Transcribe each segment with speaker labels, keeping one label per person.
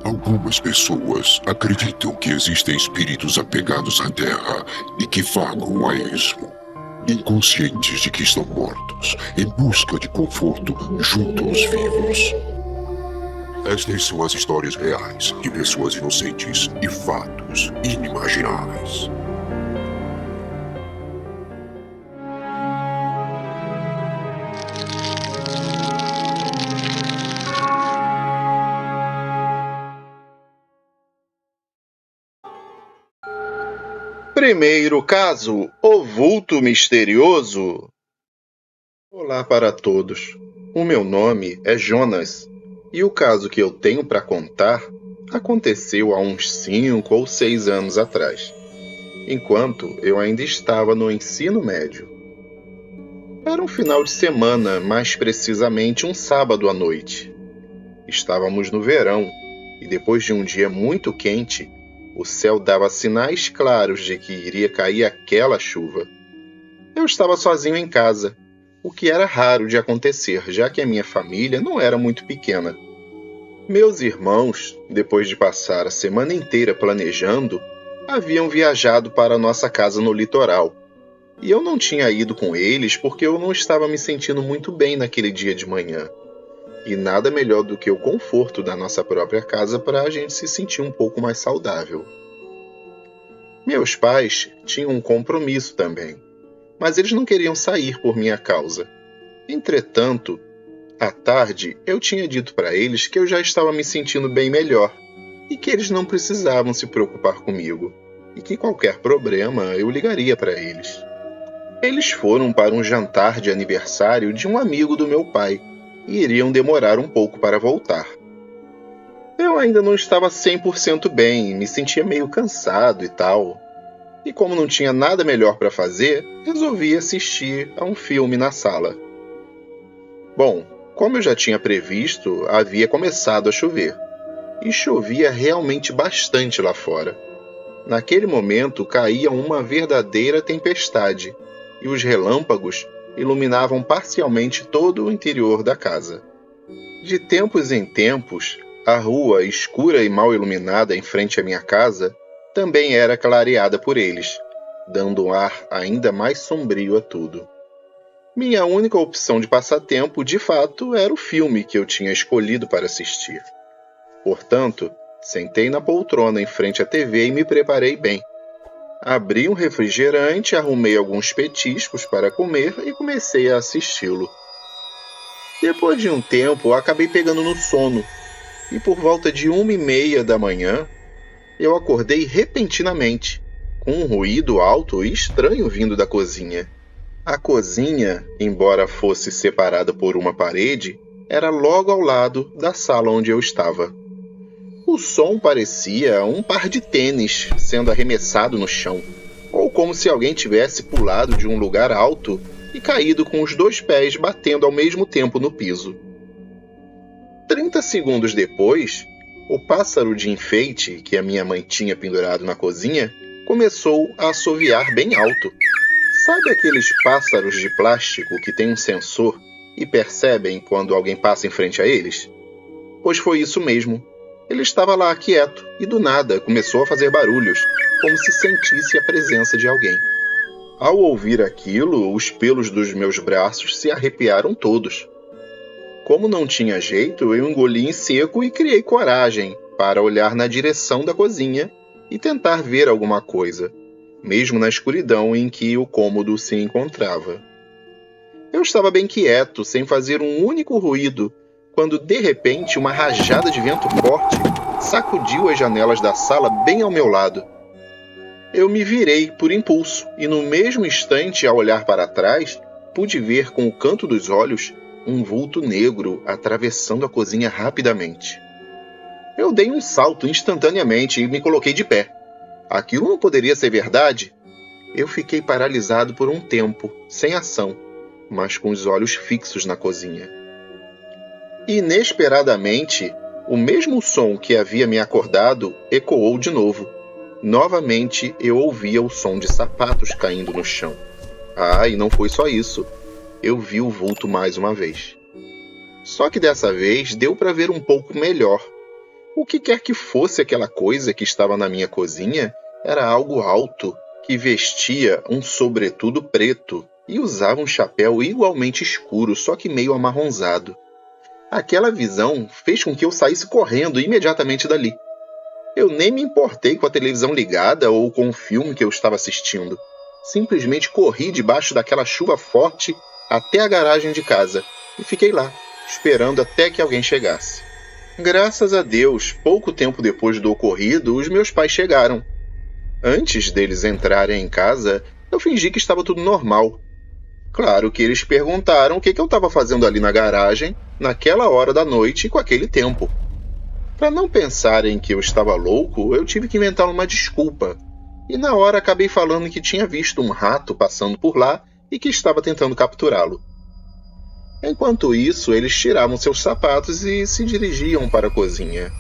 Speaker 1: Algumas pessoas acreditam que existem espíritos apegados à Terra e que vagam a esmo, inconscientes de que estão mortos, em busca de conforto junto aos vivos. Estas são as histórias reais de pessoas inocentes e fatos inimagináveis.
Speaker 2: Primeiro caso, o vulto misterioso. Olá para todos. O meu nome é Jonas e o caso que eu tenho para contar aconteceu há uns 5 ou 6 anos atrás, enquanto eu ainda estava no ensino médio. Era um final de semana, mais precisamente um sábado à noite. Estávamos no verão e depois de um dia muito quente, o céu dava sinais claros de que iria cair aquela chuva. Eu estava sozinho em casa, o que era raro de acontecer, já que a minha família não era muito pequena. Meus irmãos, depois de passar a semana inteira planejando, haviam viajado para nossa casa no litoral. E eu não tinha ido com eles porque eu não estava me sentindo muito bem naquele dia de manhã. E nada melhor do que o conforto da nossa própria casa para a gente se sentir um pouco mais saudável. Meus pais tinham um compromisso também, mas eles não queriam sair por minha causa. Entretanto, à tarde eu tinha dito para eles que eu já estava me sentindo bem melhor e que eles não precisavam se preocupar comigo e que qualquer problema eu ligaria para eles. Eles foram para um jantar de aniversário de um amigo do meu pai e iriam demorar um pouco para voltar. Eu ainda não estava 100% bem, me sentia meio cansado e tal. E como não tinha nada melhor para fazer, resolvi assistir a um filme na sala. Bom, como eu já tinha previsto, havia começado a chover. E chovia realmente bastante lá fora. Naquele momento caía uma verdadeira tempestade, e os relâmpagos iluminavam parcialmente todo o interior da casa. De tempos em tempos, a rua escura e mal iluminada em frente à minha casa também era clareada por eles, dando um ar ainda mais sombrio a tudo. Minha única opção de passatempo, de fato, era o filme que eu tinha escolhido para assistir. Portanto, sentei na poltrona em frente à TV e me preparei bem. Abri um refrigerante, arrumei alguns petiscos para comer e comecei a assisti-lo. Depois de um tempo, acabei pegando no sono, e por volta de 1h30 da manhã, eu acordei repentinamente, com um ruído alto e estranho vindo da cozinha. A cozinha, embora fosse separada por uma parede, era logo ao lado da sala onde eu estava. O som parecia um par de tênis sendo arremessado no chão, ou como se alguém tivesse pulado de um lugar alto e caído com os 2 pés batendo ao mesmo tempo no piso. 30 segundos depois, o pássaro de enfeite que a minha mãe tinha pendurado na cozinha começou a assoviar bem alto. Sabe aqueles pássaros de plástico que têm um sensor e percebem quando alguém passa em frente a eles? Pois foi isso mesmo. Ele estava lá quieto e do nada começou a fazer barulhos, como se sentisse a presença de alguém. Ao ouvir aquilo, os pelos dos meus braços se arrepiaram todos. Como não tinha jeito, eu engoli em seco e criei coragem para olhar na direção da cozinha e tentar ver alguma coisa, mesmo na escuridão em que o cômodo se encontrava. Eu estava bem quieto, sem fazer um único ruído, quando de repente uma rajada de vento forte sacudiu as janelas da sala bem ao meu lado. Eu me virei por impulso e no mesmo instante, ao olhar para trás, pude ver com o canto dos olhos um vulto negro atravessando a cozinha rapidamente. Eu dei um salto instantaneamente e me coloquei de pé. Aquilo não poderia ser verdade? Eu fiquei paralisado por um tempo, sem ação, mas com os olhos fixos na cozinha. Inesperadamente, o mesmo som que havia me acordado ecoou de novo. Novamente eu ouvia o som de sapatos caindo no chão. Ah, e não foi só isso. Eu vi o vulto mais uma vez. Só que dessa vez deu para ver um pouco melhor. O que quer que fosse aquela coisa que estava na minha cozinha, era algo alto, que vestia um sobretudo preto e usava um chapéu igualmente escuro, só que meio amarronzado. Aquela visão fez com que eu saísse correndo imediatamente dali. Eu nem me importei com a televisão ligada ou com o filme que eu estava assistindo. Simplesmente corri debaixo daquela chuva forte até a garagem de casa e fiquei lá, esperando até que alguém chegasse. Graças a Deus, pouco tempo depois do ocorrido, os meus pais chegaram. Antes deles entrarem em casa, eu fingi que estava tudo normal. Claro que eles perguntaram o que eu estava fazendo ali na garagem, naquela hora da noite e com aquele tempo. Para não pensarem que eu estava louco, eu tive que inventar uma desculpa. E na hora acabei falando que tinha visto um rato passando por lá e que estava tentando capturá-lo. Enquanto isso, eles tiravam seus sapatos e se dirigiam para a cozinha.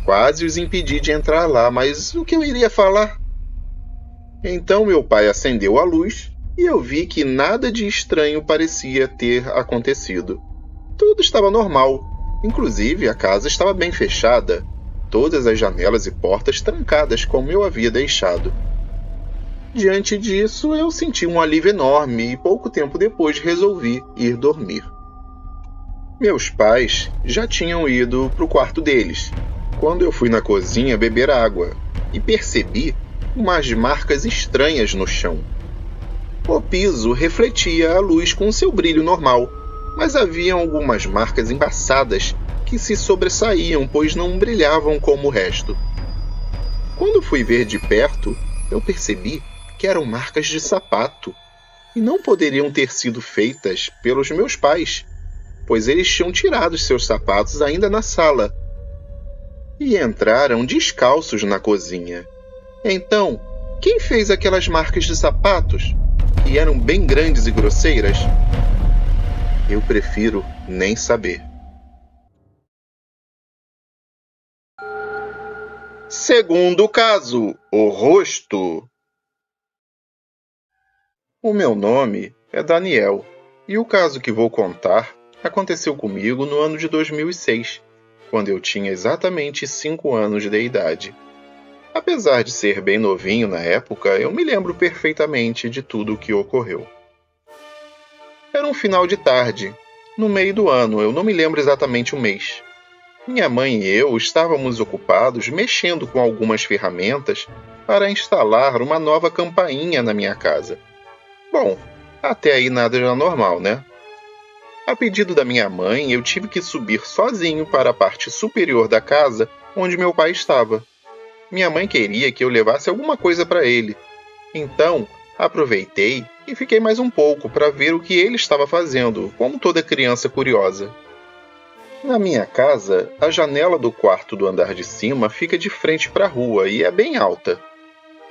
Speaker 2: Quase os impedi de entrar lá, mas o que eu iria falar? Então meu pai acendeu a luz e eu vi que nada de estranho parecia ter acontecido. Tudo estava normal, inclusive a casa estava bem fechada, todas as janelas e portas trancadas como eu havia deixado. Diante disso, eu senti um alívio enorme e pouco tempo depois resolvi ir dormir. Meus pais já tinham ido para o quarto deles, quando eu fui na cozinha beber água e percebi umas marcas estranhas no chão. O piso refletia a luz com seu brilho normal, mas havia algumas marcas embaçadas que se sobressaíam, pois não brilhavam como o resto. Quando fui ver de perto, eu percebi que eram marcas de sapato, e não poderiam ter sido feitas pelos meus pais, pois eles tinham tirado seus sapatos ainda na sala, e entraram descalços na cozinha. Então, quem fez aquelas marcas de sapatos, que eram bem grandes e grosseiras? Eu prefiro nem saber. Segundo caso, o rosto. O meu nome é Daniel, e o caso que vou contar aconteceu comigo no ano de 2006, quando eu tinha exatamente 5 anos de idade. Apesar de ser bem novinho na época, eu me lembro perfeitamente de tudo o que ocorreu. Era um final de tarde, no meio do ano, eu não me lembro exatamente o mês. Minha mãe e eu estávamos ocupados mexendo com algumas ferramentas para instalar uma nova campainha na minha casa. Bom, até aí nada era normal, né? A pedido da minha mãe, eu tive que subir sozinho para a parte superior da casa onde meu pai estava. Minha mãe queria que eu levasse alguma coisa para ele. Então, aproveitei e fiquei mais um pouco para ver o que ele estava fazendo, como toda criança curiosa. Na minha casa, a janela do quarto do andar de cima fica de frente para a rua e é bem alta.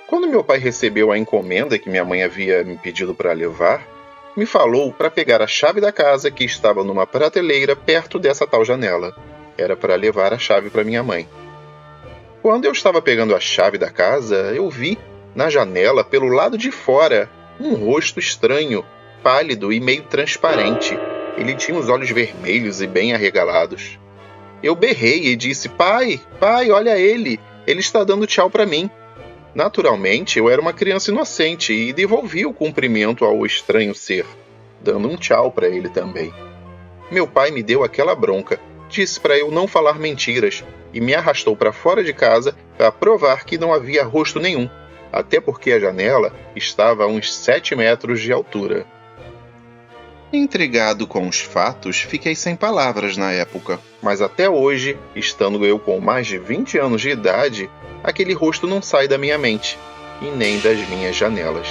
Speaker 2: Quando meu pai recebeu a encomenda que minha mãe havia me pedido para levar, me falou para pegar a chave da casa que estava numa prateleira perto dessa tal janela. Era para levar a chave para minha mãe. Quando eu estava pegando a chave da casa, eu vi, na janela, pelo lado de fora, um rosto estranho, pálido e meio transparente. Ele tinha os olhos vermelhos e bem arregalados. Eu berrei e disse: pai, olha ele! Ele está dando tchau para mim. Naturalmente, eu era uma criança inocente e devolvi o cumprimento ao estranho ser, dando um tchau para ele também. Meu pai me deu aquela bronca, disse para eu não falar mentiras e me arrastou para fora de casa para provar que não havia rosto nenhum, até porque a janela estava a uns 7 metros de altura. Intrigado com os fatos, fiquei sem palavras na época, mas até hoje, estando eu com mais de 20 anos de idade, aquele rosto não sai da minha mente, e nem das minhas janelas.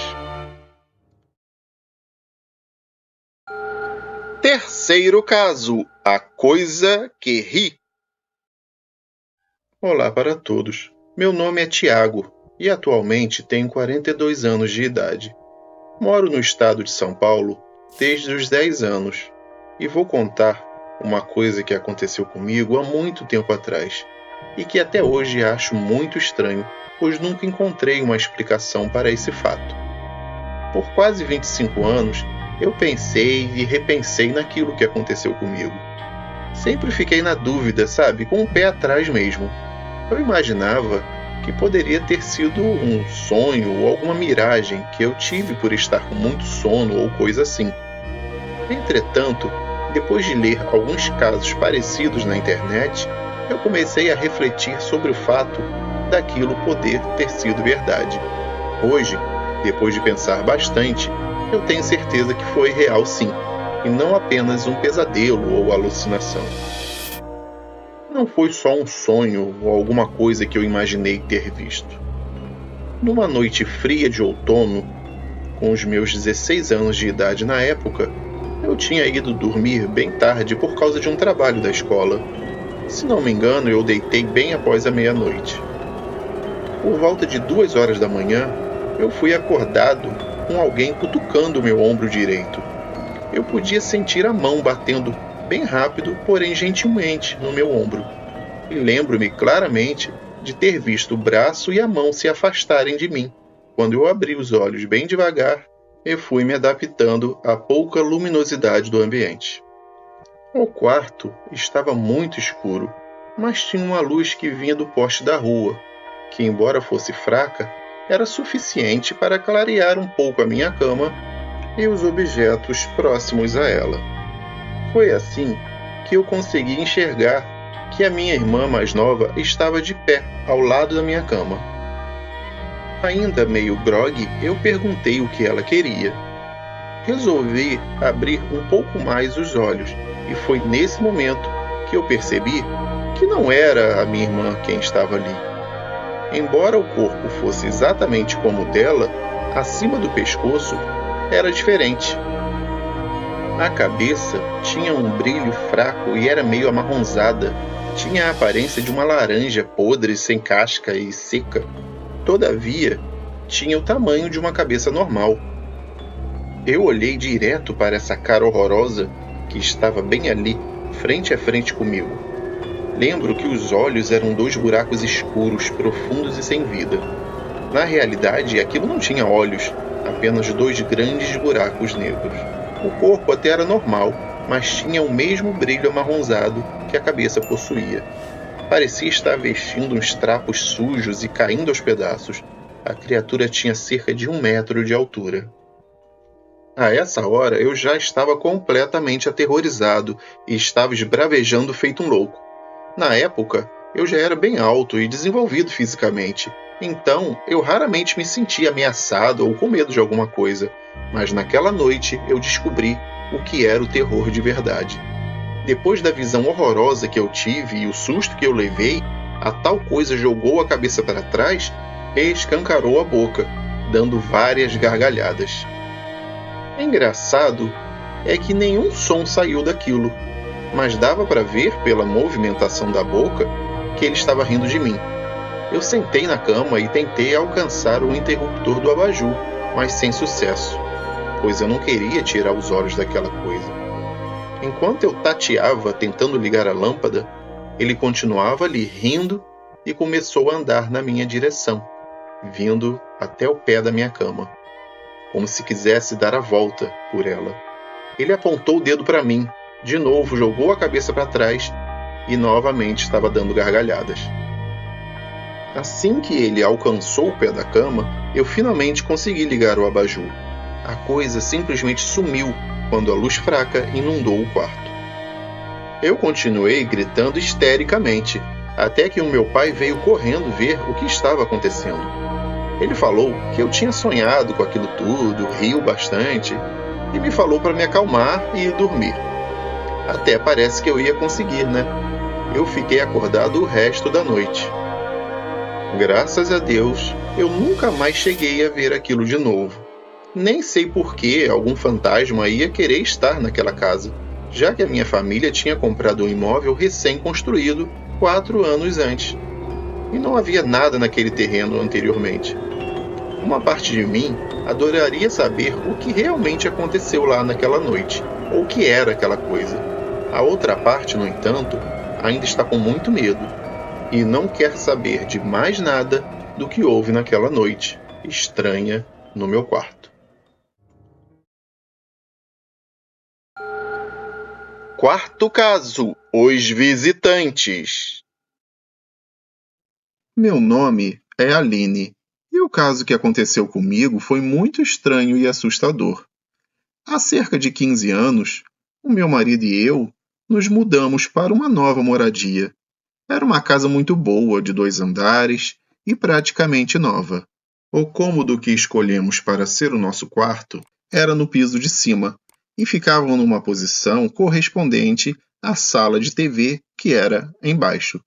Speaker 2: Terceiro caso, a coisa que ri. Olá para todos, meu nome é Tiago, e atualmente tenho 42 anos de idade. Moro no estado de São Paulo desde os 10 anos, e vou contar uma coisa que aconteceu comigo há muito tempo atrás, e que até hoje acho muito estranho, pois nunca encontrei uma explicação para esse fato. Por quase 25 anos, eu pensei e repensei naquilo que aconteceu comigo. Sempre fiquei na dúvida, sabe, com o pé atrás mesmo. Eu imaginava que poderia ter sido um sonho ou alguma miragem que eu tive por estar com muito sono ou coisa assim. Entretanto, depois de ler alguns casos parecidos na internet, eu comecei a refletir sobre o fato daquilo poder ter sido verdade. Hoje, depois de pensar bastante, eu tenho certeza que foi real sim, e não apenas um pesadelo ou alucinação. Não foi só um sonho ou alguma coisa que eu imaginei ter visto. Numa noite fria de outono, com os meus 16 anos de idade na época, eu tinha ido dormir bem tarde por causa de um trabalho da escola. Se não me engano, eu deitei bem após a meia-noite. Por volta de 2 horas da manhã, eu fui acordado com alguém cutucando meu ombro direito. Eu podia sentir a mão batendo bem rápido, porém gentilmente, no meu ombro. E lembro-me claramente de ter visto o braço e a mão se afastarem de mim. Quando eu abri os olhos bem devagar, eu fui me adaptando à pouca luminosidade do ambiente. O quarto estava muito escuro, mas tinha uma luz que vinha do poste da rua, que, embora fosse fraca, era suficiente para clarear um pouco a minha cama e os objetos próximos a ela. Foi assim que eu consegui enxergar que a minha irmã mais nova estava de pé ao lado da minha cama. Ainda meio grogue, eu perguntei o que ela queria. Resolvi abrir um pouco mais os olhos, e foi nesse momento que eu percebi que não era a minha irmã quem estava ali. Embora o corpo fosse exatamente como o dela, acima do pescoço era diferente. A cabeça tinha um brilho fraco e era meio amarronzada. Tinha a aparência de uma laranja podre, sem casca e seca. Todavia, tinha o tamanho de uma cabeça normal. Eu olhei direto para essa cara horrorosa que estava bem ali, frente a frente comigo. Lembro que os olhos eram 2 buracos escuros, profundos e sem vida. Na realidade, aquilo não tinha olhos, apenas 2 grandes buracos negros. O corpo até era normal, mas tinha o mesmo brilho amarronzado que a cabeça possuía. Parecia estar vestindo uns trapos sujos e caindo aos pedaços. A criatura tinha cerca de 1 metro de altura. A essa hora eu já estava completamente aterrorizado e estava esbravejando feito um louco. Na época, eu já era bem alto e desenvolvido fisicamente, então eu raramente me sentia ameaçado ou com medo de alguma coisa, mas naquela noite eu descobri o que era o terror de verdade. Depois da visão horrorosa que eu tive e o susto que eu levei, a tal coisa jogou a cabeça para trás e escancarou a boca, dando várias gargalhadas. Engraçado é que nenhum som saiu daquilo, mas dava para ver pela movimentação da boca que ele estava rindo de mim. Eu sentei na cama e tentei alcançar o interruptor do abajur, mas sem sucesso, pois eu não queria tirar os olhos daquela coisa. Enquanto eu tateava tentando ligar a lâmpada, ele continuava ali rindo e começou a andar na minha direção, vindo até o pé da minha cama, como se quisesse dar a volta por ela. Ele apontou o dedo para mim, de novo jogou a cabeça para trás e novamente estava dando gargalhadas. Assim que ele alcançou o pé da cama, eu finalmente consegui ligar o abajur. A coisa simplesmente sumiu quando a luz fraca inundou o quarto. Eu continuei gritando histericamente, até que o meu pai veio correndo ver o que estava acontecendo. Ele falou que eu tinha sonhado com aquilo tudo, riu bastante e me falou para me acalmar e ir dormir. Até parece que eu ia conseguir, né? Eu fiquei acordado o resto da noite. Graças a Deus, eu nunca mais cheguei a ver aquilo de novo. Nem sei por que algum fantasma ia querer estar naquela casa, já que a minha família tinha comprado um imóvel recém-construído 4 anos antes. E não havia nada naquele terreno anteriormente. Uma parte de mim adoraria saber o que realmente aconteceu lá naquela noite, ou o que era aquela coisa. A outra parte, no entanto, ainda está com muito medo, e não quer saber de mais nada do que houve naquela noite estranha no meu quarto. Quarto caso: os visitantes. Meu nome é Aline, e o caso que aconteceu comigo foi muito estranho e assustador. Há cerca de 15 anos, o meu marido e eu nos mudamos para uma nova moradia. Era uma casa muito boa, de 2 andares e praticamente nova. O cômodo que escolhemos para ser o nosso quarto era no piso de cima e ficava numa posição correspondente à sala de TV, que era embaixo.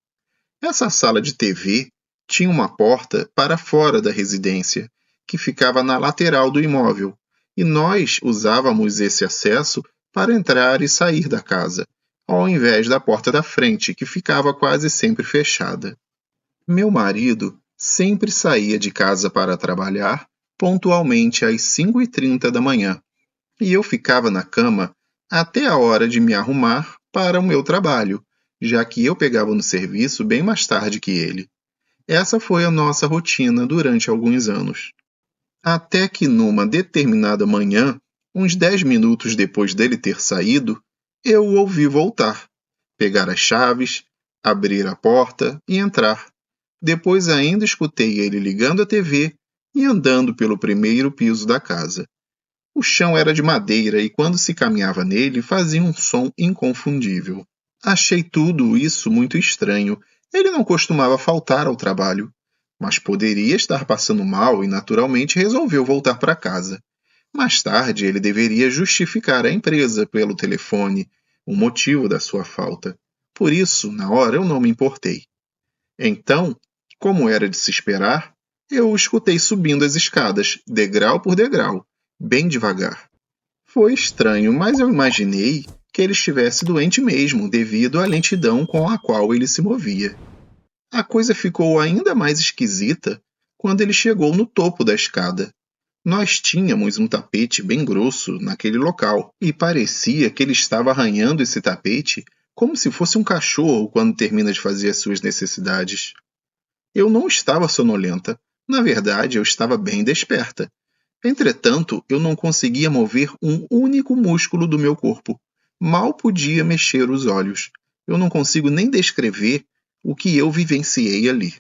Speaker 2: Essa sala de TV tinha uma porta para fora da residência, que ficava na lateral do imóvel, e nós usávamos esse acesso para entrar e sair da casa, ao invés da porta da frente, que ficava quase sempre fechada. Meu marido sempre saía de casa para trabalhar pontualmente às 5h30 da manhã, e eu ficava na cama até a hora de me arrumar para o meu trabalho, já que eu pegava no serviço bem mais tarde que ele. Essa foi a nossa rotina durante alguns anos. Até que numa determinada manhã, uns 10 minutos depois dele ter saído, eu o ouvi voltar, pegar as chaves, abrir a porta e entrar. Depois ainda escutei ele ligando a TV e andando pelo primeiro piso da casa. O chão era de madeira e quando se caminhava nele fazia um som inconfundível. Achei tudo isso muito estranho. Ele não costumava faltar ao trabalho, mas poderia estar passando mal e naturalmente resolveu voltar para casa. Mais tarde, ele deveria justificar à empresa pelo telefone o motivo da sua falta. Por isso, na hora, eu não me importei. Então, como era de se esperar, eu o escutei subindo as escadas, degrau por degrau, bem devagar. Foi estranho, mas eu imaginei que ele estivesse doente mesmo, devido à lentidão com a qual ele se movia. A coisa ficou ainda mais esquisita quando ele chegou no topo da escada. Nós tínhamos um tapete bem grosso naquele local, e parecia que ele estava arranhando esse tapete como se fosse um cachorro quando termina de fazer as suas necessidades. Eu não estava sonolenta. Na verdade, eu estava bem desperta. Entretanto, eu não conseguia mover um único músculo do meu corpo. Mal podia mexer os olhos. Eu não consigo nem descrever o que eu vivenciei ali.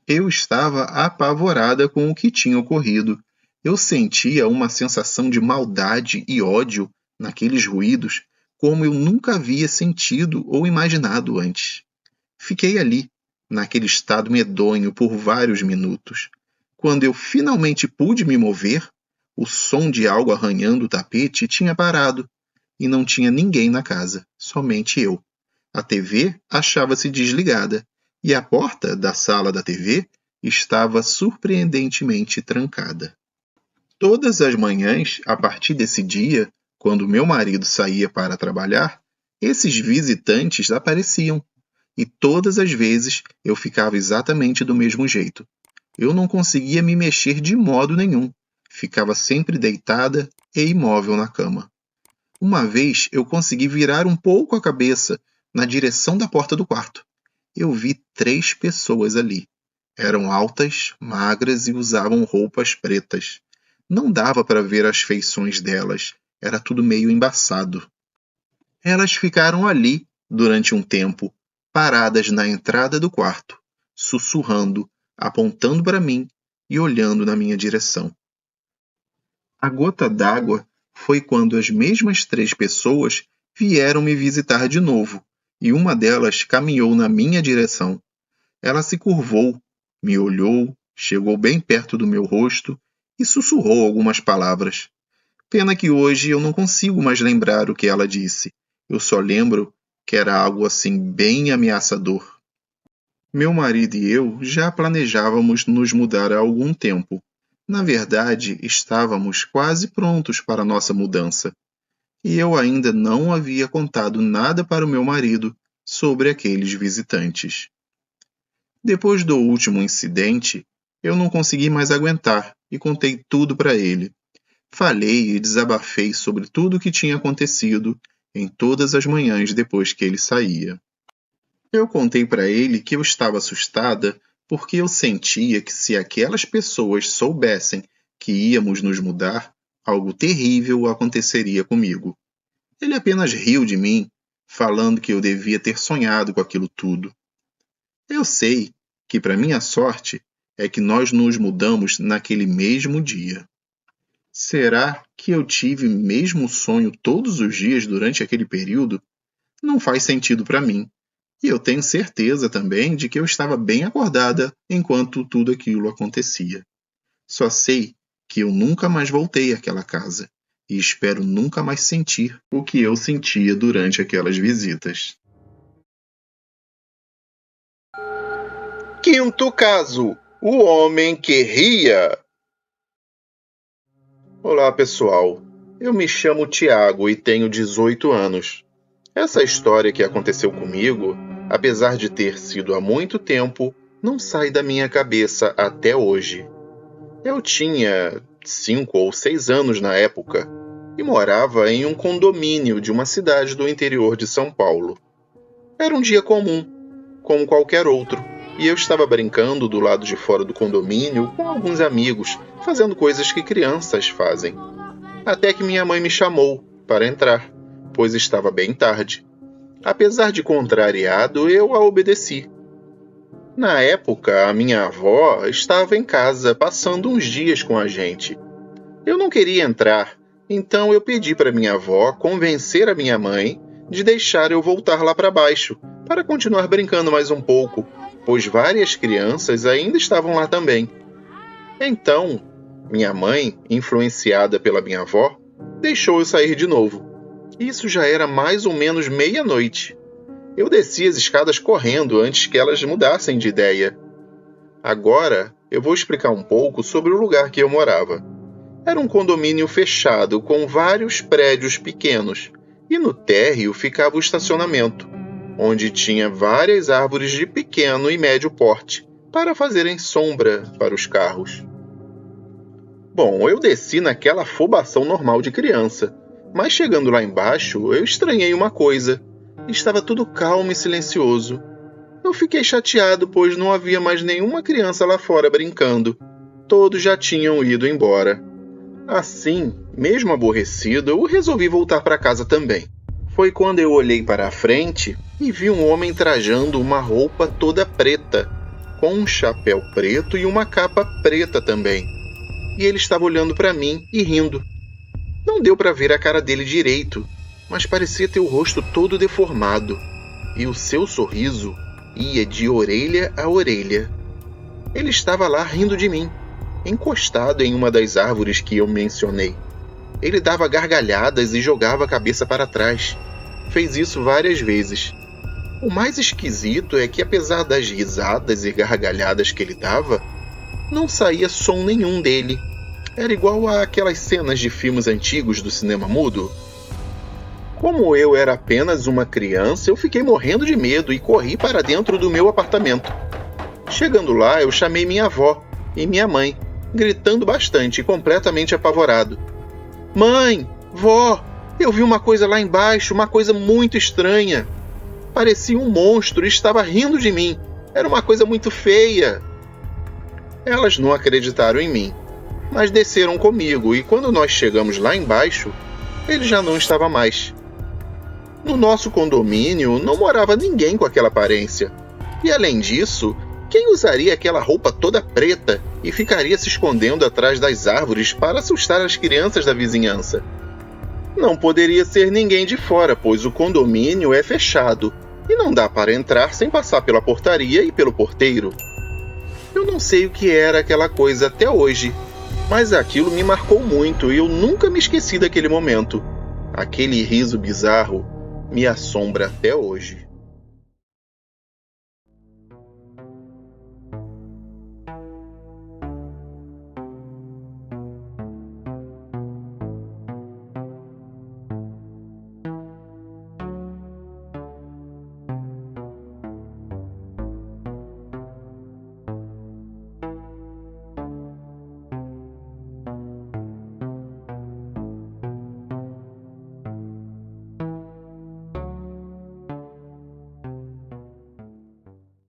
Speaker 2: Eu estava apavorada com o que tinha ocorrido. Eu sentia uma sensação de maldade e ódio naqueles ruídos, como eu nunca havia sentido ou imaginado antes. Fiquei ali, naquele estado medonho, por vários minutos. Quando eu finalmente pude me mover, o som de algo arranhando o tapete tinha parado, e não tinha ninguém na casa, somente eu. A TV achava-se desligada, e a porta da sala da TV estava surpreendentemente trancada. Todas as manhãs, a partir desse dia, quando meu marido saía para trabalhar, esses visitantes apareciam, e todas as vezes eu ficava exatamente do mesmo jeito. Eu não conseguia me mexer de modo nenhum. Ficava sempre deitada e imóvel na cama. Uma vez eu consegui virar um pouco a cabeça na direção da porta do quarto. Eu vi 3 pessoas ali. Eram altas, magras e usavam roupas pretas. Não dava para ver as feições delas. Era tudo meio embaçado. Elas ficaram ali durante um tempo, paradas na entrada do quarto, sussurrando, apontando para mim e olhando na minha direção. A gota d'água foi quando as mesmas 3 pessoas vieram me visitar de novo, e uma delas caminhou na minha direção. Ela se curvou, me olhou, chegou bem perto do meu rosto e sussurrou algumas palavras. Pena que hoje eu não consigo mais lembrar o que ela disse. Eu só lembro que era algo assim bem ameaçador. Meu marido e eu já planejávamos nos mudar há algum tempo. Na verdade, estávamos quase prontos para a nossa mudança. E eu ainda não havia contado nada para o meu marido sobre aqueles visitantes. Depois do último incidente, eu não consegui mais aguentar e contei tudo para ele. Falei e desabafei sobre tudo o que tinha acontecido em todas as manhãs depois que ele saía. Eu contei para ele que eu estava assustada porque eu sentia que se aquelas pessoas soubessem que íamos nos mudar, algo terrível aconteceria comigo. Ele apenas riu de mim, falando que eu devia ter sonhado com aquilo tudo. Eu sei que, para minha sorte, é que nós nos mudamos naquele mesmo dia. Será que eu tive mesmo sonho todos os dias durante aquele período? Não faz sentido para mim. E eu tenho certeza também de que eu estava bem acordada enquanto tudo aquilo acontecia. Só sei que eu nunca mais voltei àquela casa e espero nunca mais sentir o que eu sentia durante aquelas visitas. Quinto caso: o homem que ria. Olá, pessoal. Eu me chamo Tiago e tenho 18 anos. Essa história que aconteceu comigo, apesar de ter sido há muito tempo, não sai da minha cabeça até hoje. Eu tinha 5 ou 6 anos na época e morava em um condomínio de uma cidade do interior de São Paulo. Era um dia comum, como qualquer outro, e eu estava brincando do lado de fora do condomínio com alguns amigos, fazendo coisas que crianças fazem. Até que minha mãe me chamou para entrar, pois estava bem tarde. Apesar de contrariado, eu a obedeci. Na época, a minha avó estava em casa, passando uns dias com a gente. Eu não queria entrar, então eu pedi para minha avó convencer a minha mãe de deixar eu voltar lá para baixo, para continuar brincando mais um pouco, pois várias crianças ainda estavam lá também. Então, minha mãe, influenciada pela minha avó, deixou eu sair de novo. Isso já era mais ou menos meia-noite. Eu desci as escadas correndo antes que elas mudassem de ideia. Agora, eu vou explicar um pouco sobre o lugar que eu morava. Era um condomínio fechado com vários prédios pequenos, e no térreo ficava o estacionamento, onde tinha várias árvores de pequeno e médio porte, para fazerem sombra para os carros. Bom, eu desci naquela afobação normal de criança, mas chegando lá embaixo, eu estranhei uma coisa. Estava tudo calmo e silencioso. Eu fiquei chateado, pois não havia mais nenhuma criança lá fora brincando. Todos já tinham ido embora. Assim, mesmo aborrecido, eu resolvi voltar para casa também. Foi quando eu olhei para a frente e vi um homem trajando uma roupa toda preta, com um chapéu preto e uma capa preta também. E ele estava olhando para mim e rindo. Não deu para ver a cara dele direito, mas parecia ter o rosto todo deformado, e o seu sorriso ia de orelha a orelha. Ele estava lá rindo de mim, encostado em uma das árvores que eu mencionei. Ele dava gargalhadas e jogava a cabeça para trás. Fez isso várias vezes. O mais esquisito é que, apesar das risadas e gargalhadas que ele dava, não saía som nenhum dele. Era igual àquelas cenas de filmes antigos do cinema mudo. Como eu era apenas uma criança, eu fiquei morrendo de medo e corri para dentro do meu apartamento. Chegando lá, eu chamei minha avó e minha mãe, gritando bastante e completamente apavorado. Mãe, vó, eu vi uma coisa lá embaixo, uma coisa muito estranha. Parecia um monstro e estava rindo de mim. Era uma coisa muito feia. Elas não acreditaram em mim, mas desceram comigo e quando nós chegamos lá embaixo, ele já não estava mais. No nosso condomínio não morava ninguém com aquela aparência. E além disso, quem usaria aquela roupa toda preta e ficaria se escondendo atrás das árvores para assustar as crianças da vizinhança? Não poderia ser ninguém de fora, pois o condomínio é fechado e não dá para entrar sem passar pela portaria e pelo porteiro. Eu não sei o que era aquela coisa até hoje, mas aquilo me marcou muito e eu nunca me esqueci daquele momento. Aquele riso bizarro me assombra até hoje.